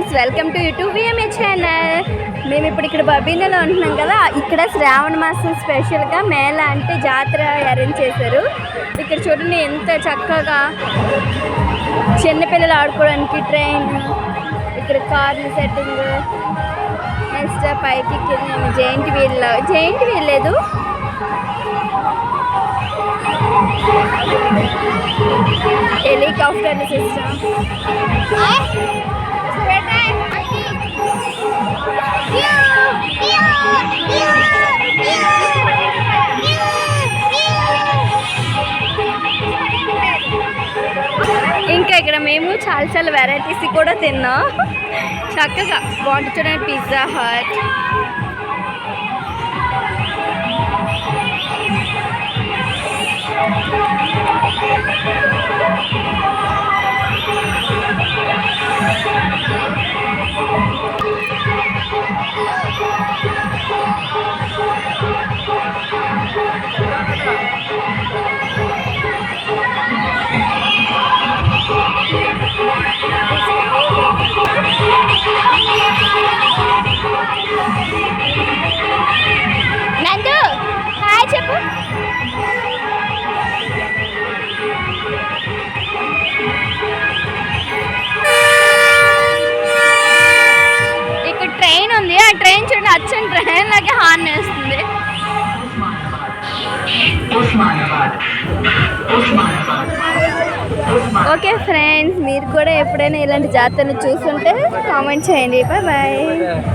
Friends, welcome to YouTube VMA channel. మేము ఇప్పుడు ఇక్కడ బబీనాలో ఉంటున్నాం కదా. ఇక్కడ శ్రావణ మాసం స్పెషల్గా మేళ అంటే జాతర అరేంజ్ చేశారు. ఇక్కడ చూడండి ఎంత చక్కగా చిన్నపిల్లలు ఆడుకోవడానికి ట్రైన్, ఇక్కడ కార్లు సెట్టింగ్, నెక్స్ట్ పైకి జైంట్ వీల్ లేదు, హెలికాప్టర్ సిస్టమ్. ఇంకా ఇక్కడ మేము చాలా వెరైటీస్ కూడా తిన్నాం. చక్కగా బాగుంటుంది చూడండి. పిజ్జా హట్, నందు హాయ్ చెప్పు. ఇక్కడ ట్రైన్ ఉంది, ఆ ట్రైన్ చూడండి అచ్చని ట్రైన్ లాగే హార్న్ వేస్తుంది. ఓకే ఫ్రెండ్స్, మీరు కూడా ఎప్పుడైనా ఇలాంటి జాతరలు చూస్తుంటే కామెంట్ చేయండి. Bye bye.